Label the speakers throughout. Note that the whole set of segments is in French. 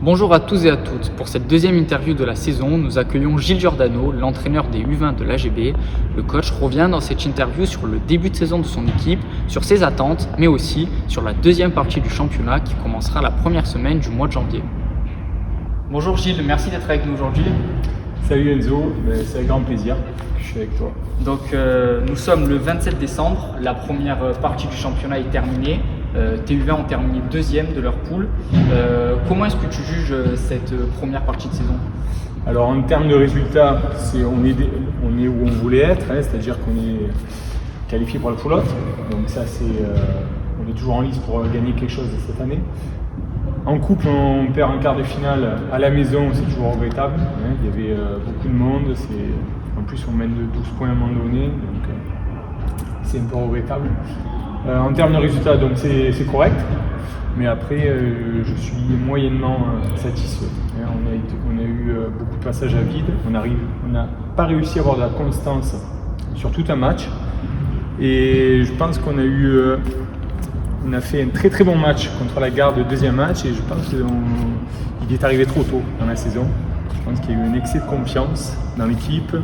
Speaker 1: Bonjour à tous et à toutes. Pour cette deuxième interview de la saison, nous accueillons Gilles Giordano, l'entraîneur des U20 de l'AGB. Le coach revient dans cette interview sur le début de saison de son équipe, sur ses attentes, mais aussi sur la deuxième partie du championnat qui commencera la première semaine du mois de janvier. Bonjour Gilles, merci d'être avec nous aujourd'hui.
Speaker 2: Salut Enzo, c'est avec grand plaisir que je suis avec toi.
Speaker 1: Donc nous sommes le 27 décembre, la première partie du championnat est terminée. Tes U20 ont terminé deuxième de leur poule. Comment est-ce que tu juges cette première partie de saison?
Speaker 2: Alors en termes de résultats, on est où on voulait être, c'est-à-dire qu'on est qualifié pour la poulotte. Donc ça on est toujours en lice pour gagner quelque chose cette année. En couple, on perd un quart de finale à la maison, c'est toujours regrettable. Il y avait beaucoup de monde, en plus on mène de 12 points à un moment donné, donc c'est un peu regrettable. En termes de résultats, donc c'est correct, mais après je suis moyennement satisfait. On a eu beaucoup de passages à vide, on n'a pas réussi à avoir de la constance sur tout un match, et je pense qu'on a fait un très très bon match contre la Garde, le deuxième match, et je pense qu'il est arrivé trop tôt dans la saison. Je pense qu'il y a eu un excès de confiance dans l'équipe.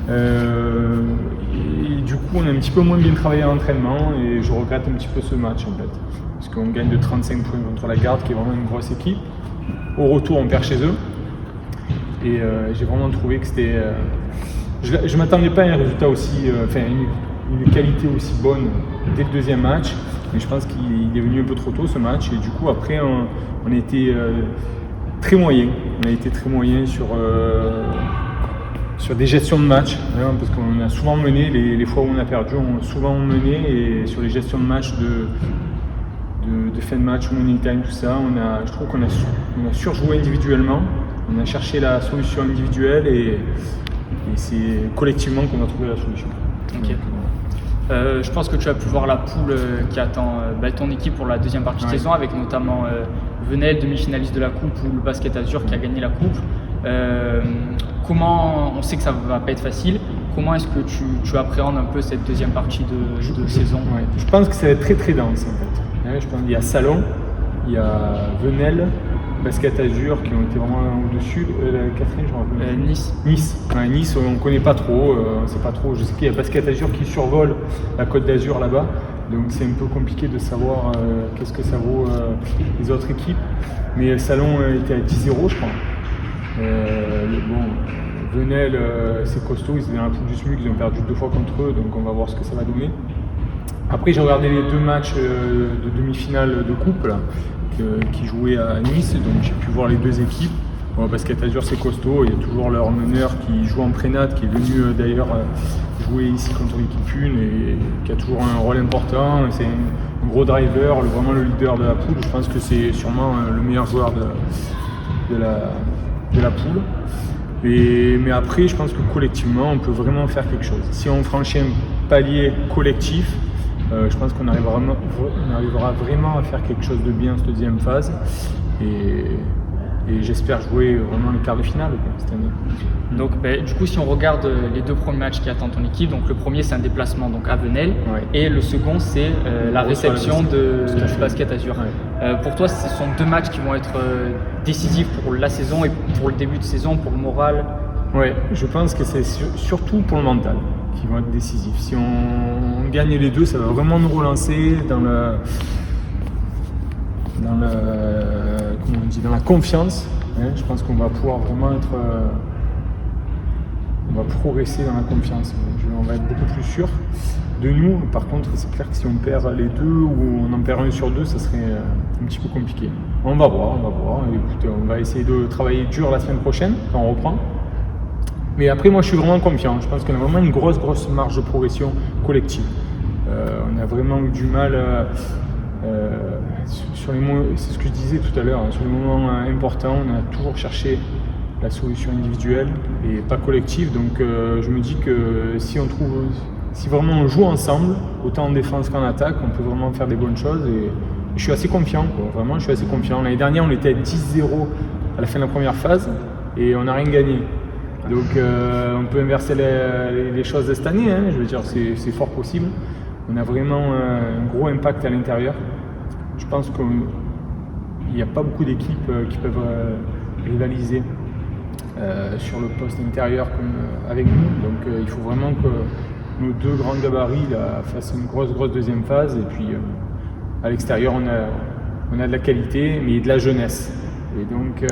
Speaker 2: Et du coup, on a un petit peu moins bien travaillé à l'entraînement, et je regrette un petit peu ce match en fait. Parce qu'on gagne de 35 points contre la Garde, qui est vraiment une grosse équipe. Au retour, on perd chez eux. Et j'ai vraiment trouvé que c'était. Je ne m'attendais pas à un résultat aussi. Une qualité aussi bonne dès le deuxième match. Mais je pense qu'il est venu un peu trop tôt ce match. Et du coup, après, on a été très moyen. On a été très moyen sur des gestions de match, parce qu'on a souvent mené, les fois où on a perdu, on a souvent mené, et sur les gestions de match de fin de match, money time, tout ça, je trouve qu'on a surjoué individuellement, on a cherché la solution individuelle, et c'est collectivement qu'on a trouvé la solution.
Speaker 1: Okay. Je pense que tu as pu voir la poule qui attend ton équipe pour la deuxième partie de saison, avec notamment Venelle, demi-finaliste de la Coupe, ou le Basket Azur qui a gagné la Coupe. On sait que ça ne va pas être facile. Comment est-ce que tu appréhendes un peu cette deuxième partie de saison?
Speaker 2: Je pense que ça va être très très dense en fait. Je pense qu'il y a Salon, il y a Venelle, Basket Azur qui ont été vraiment au-dessus. La quatrième, je me rappelle.
Speaker 1: Nice.
Speaker 2: Nice, on ne connaît pas trop, on sait pas trop. Je sais qu'il y a Basket Azur qui survole la Côte d'Azur là-bas. Donc c'est un peu compliqué de savoir qu'est-ce que ça vaut les autres équipes. Mais Salon était à 10-0, je crois. Venelle, c'est costaud, ils étaient dans la poule du SMUC, ils ont perdu 2 fois contre eux, donc on va voir ce que ça va donner. Après, j'ai regardé les 2 matchs de demi-finale de coupe là, qui jouaient à Nice, donc j'ai pu voir les 2 équipes. Bon, Basket Azur, c'est costaud, il y a toujours leur meneur qui joue en prénat, qui est venu d'ailleurs jouer ici contre l'équipe 1 et qui a toujours un rôle important. C'est un gros driver, vraiment le leader de la poule. Je pense que c'est sûrement le meilleur joueur de la poule. Mais après, je pense que collectivement, on peut vraiment faire quelque chose. Si on franchit un palier collectif, je pense qu'on arrivera vraiment à faire quelque chose de bien cette deuxième phase. Et j'espère jouer vraiment le quart de finale cette année.
Speaker 1: Donc du coup, si on regarde les 2 premiers matchs qui attendent ton équipe, donc le premier c'est un déplacement donc à Venelle, et le second c'est la réception du Basket Azur. Pour toi, ce sont 2 matchs qui vont être décisifs pour la saison et pour le début de saison, pour le moral?
Speaker 2: Oui, je pense que c'est surtout pour le mental qui vont être décisifs. Si on gagne les 2, ça va vraiment nous relancer dans la confiance. Je pense qu'on va pouvoir vraiment on va progresser dans la confiance. On va être beaucoup plus sûr de nous. Par contre, c'est clair que si on perd les 2 ou on en perd 1 sur 2, ça serait un petit peu compliqué. On va voir. Écoutez, on va essayer de travailler dur la semaine prochaine quand on reprend. Mais après, moi, je suis vraiment confiant. Je pense qu'on a vraiment une grosse marge de progression collective. On a vraiment eu du mal sur les moments, c'est ce que je disais tout à l'heure, sur les moments importants, on a toujours cherché la solution individuelle et pas collective. Donc je me dis que si vraiment on joue ensemble, autant en défense qu'en attaque, on peut vraiment faire des bonnes choses, et je suis assez confiant, Vraiment, je suis assez confiant. L'année dernière, on était à 10-0 à la fin de la première phase et on n'a rien gagné. Donc on peut inverser les choses de cette année, je veux dire, c'est fort possible. On a vraiment un gros impact à l'intérieur. Je pense qu'on il n'y a pas beaucoup d'équipes qui peuvent rivaliser sur le poste intérieur comme avec nous. Donc il faut vraiment que nos deux grands gabarits là, fassent une grosse deuxième phase. Et puis à l'extérieur, on a de la qualité, mais de la jeunesse. Et donc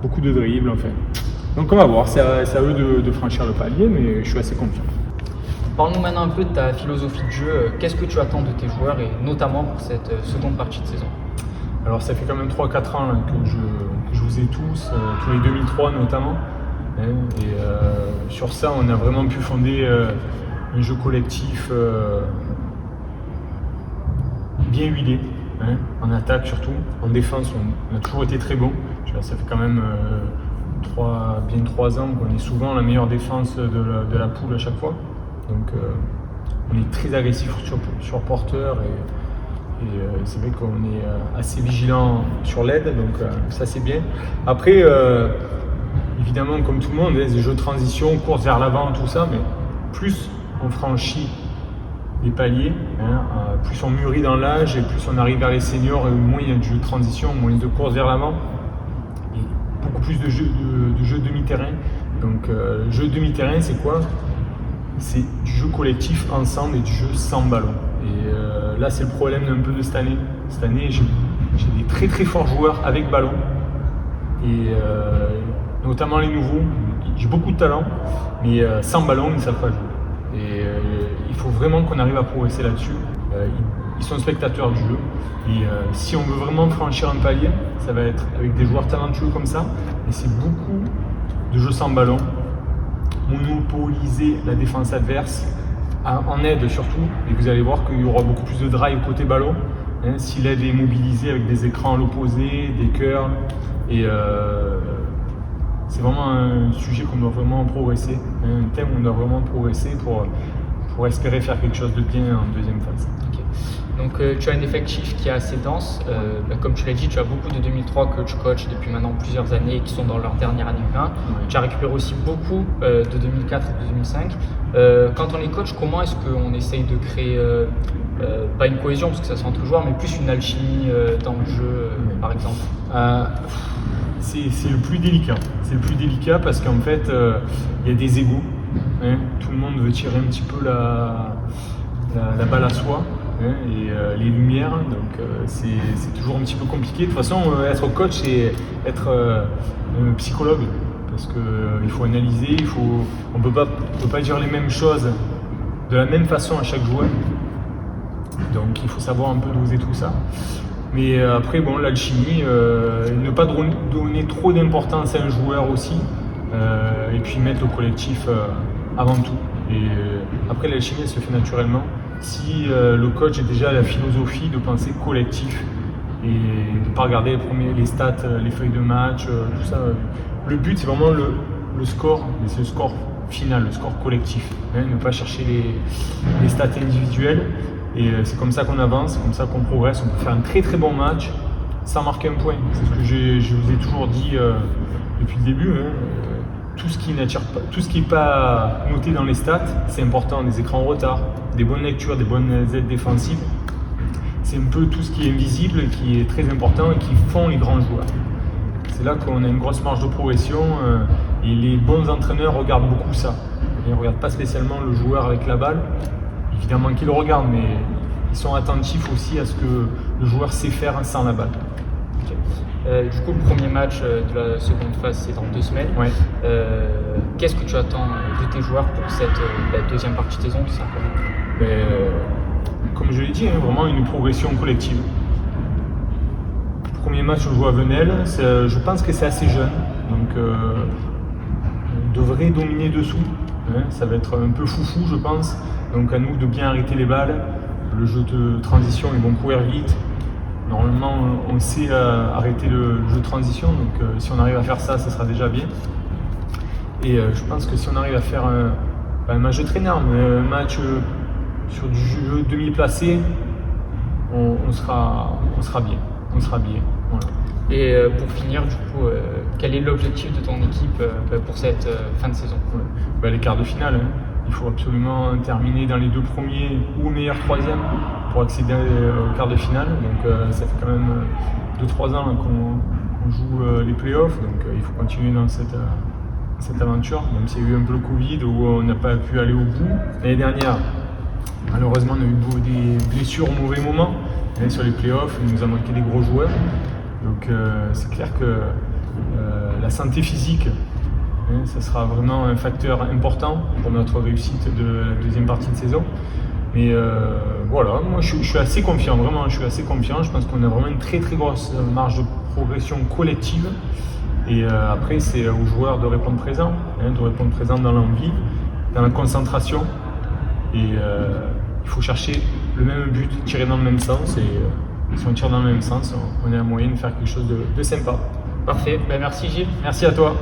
Speaker 2: beaucoup de dribbles en fait. Donc on va voir, c'est à eux de franchir le palier, mais je suis assez confiant.
Speaker 1: Parle-nous maintenant un peu de ta philosophie de jeu. Qu'est-ce que tu attends de tes joueurs et notamment pour cette seconde partie de saison?
Speaker 2: Alors ça fait quand même 3-4 ans que je vous ai tous les 2003 notamment. Et sur ça, on a vraiment pu fonder un jeu collectif bien huilé, en attaque surtout. En défense, on a toujours été très bon. Ça fait quand même bien 3 ans qu'on est souvent la meilleure défense de la poule à chaque fois. Donc on est très agressif sur porteur et c'est vrai qu'on est assez vigilant sur l'aide, donc ça c'est bien. Après, évidemment comme tout le monde, les jeux de transition, course vers l'avant, tout ça, mais plus on franchit les paliers, plus on mûrit dans l'âge et plus on arrive vers les seniors, et moins il y a de jeux de transition, moins de course vers l'avant. Beaucoup plus de jeux demi-terrain. Donc jeu demi-terrain, c'est quoi? C'est du jeu collectif ensemble et du jeu sans ballon. Et là, c'est le problème un peu de cette année. Cette année, j'ai des très très forts joueurs avec ballon. Et notamment les nouveaux, j'ai beaucoup de talent, mais sans ballon, ils ne savent pas jouer. Et il faut vraiment qu'on arrive à progresser là-dessus. Ils sont spectateurs du jeu. Et si on veut vraiment franchir un palier, ça va être avec des joueurs talentueux comme ça. Et c'est beaucoup de jeux sans ballon, monopoliser la défense adverse, en aide surtout. Et vous allez voir qu'il y aura beaucoup plus de drive côté ballon. Si l'aide est mobilisée avec des écrans à l'opposé, des curls. Et c'est vraiment un sujet qu'on doit vraiment progresser. Un thème où on doit vraiment progresser pour espérer faire quelque chose de bien en deuxième phase.
Speaker 1: Okay. Donc tu as un effectif qui est assez dense. Comme tu l'as dit, tu as beaucoup de 2003 que tu coaches depuis maintenant plusieurs années qui sont dans leur dernière année 20. Ouais. Tu as récupéré aussi beaucoup de 2004 et de 2005. Quand on est coach, comment est-ce qu'on essaye de créer, pas une cohésion parce que ça sent entre joueurs, mais plus une alchimie dans le jeu, par exemple?
Speaker 2: C'est le plus délicat. C'est le plus délicat parce qu'en fait, il y a des égos. Tout le monde veut tirer un petit peu la balle à soi. Et les lumières, donc c'est toujours un petit peu compliqué. De toute façon, être coach, c'est être psychologue, parce qu'il faut analyser, on peut pas dire les mêmes choses de la même façon à chaque joueur. Donc il faut savoir un peu doser tout ça. Mais après, bon, l'alchimie, ne pas donner trop d'importance à un joueur aussi, et puis mettre le collectif avant tout. Et après, l'alchimie, elle se fait naturellement. Si le coach a déjà la philosophie de penser collectif et de ne pas regarder les stats, les feuilles de match, tout ça. Le but, c'est vraiment le score, mais c'est le score final, le score collectif. Ne pas chercher les stats individuelles. Et c'est comme ça qu'on avance, c'est comme ça qu'on progresse. On peut faire un très très bon match sans marquer un point. C'est ce que je vous ai toujours dit depuis le début. Tout ce qui n'est pas noté dans les stats, c'est important. Des écrans en retard, des bonnes lectures, des bonnes aides défensives. C'est un peu tout ce qui est invisible, qui est très important et qui font les grands joueurs. C'est là qu'on a une grosse marge de progression et les bons entraîneurs regardent beaucoup ça. Ils ne regardent pas spécialement le joueur avec la balle. Évidemment qu'ils le regardent, mais ils sont attentifs aussi à ce que le joueur sait faire sans la balle.
Speaker 1: Du coup, le premier match de la seconde phase, c'est dans 2 semaines.
Speaker 2: Ouais.
Speaker 1: Qu'est-ce que tu attends de tes joueurs pour cette deuxième partie de saison, tout simplement?
Speaker 2: Comme je l'ai dit, vraiment une progression collective. Le premier match, on joue à Venelle. Je pense que c'est assez jeune, donc on devrait dominer dessous. Ça va être un peu foufou, je pense. Donc à nous de bien arrêter les balles. Le jeu de transition, ils vont courir vite. Normalement, on sait arrêter le jeu de transition, donc si on arrive à faire ça, ça sera déjà bien. Et je pense que si on arrive à faire un match de traîneur, un match sur du jeu demi-placé, on sera bien. On sera bien. Voilà.
Speaker 1: Et pour finir, du coup, quel est l'objectif de ton équipe pour cette fin de saison?
Speaker 2: Les quarts de finale. Il faut absolument terminer dans les 2 premiers ou meilleur 3e pour accéder au quart de finale. Donc ça fait quand même 2-3 ans qu'on joue les playoffs, donc il faut continuer dans cette aventure, même s'il y a eu un peu le Covid où on n'a pas pu aller au bout. L'année dernière, malheureusement, on a eu des blessures au mauvais moment. Et sur les playoffs, il nous a manqué des gros joueurs. Donc c'est clair que la santé physique, ça sera vraiment un facteur important pour notre réussite de la deuxième partie de saison. Mais voilà, moi je suis assez confiant, vraiment, je suis assez confiant. Je pense qu'on a vraiment une très très grosse marge de progression collective. Et après, c'est aux joueurs de répondre présent, dans l'envie, dans la concentration. Et il faut chercher le même but, tirer dans le même sens. Et si on tire dans le même sens, on a un moyen de faire quelque chose de sympa.
Speaker 1: Parfait, merci Gilles.
Speaker 2: Merci à toi.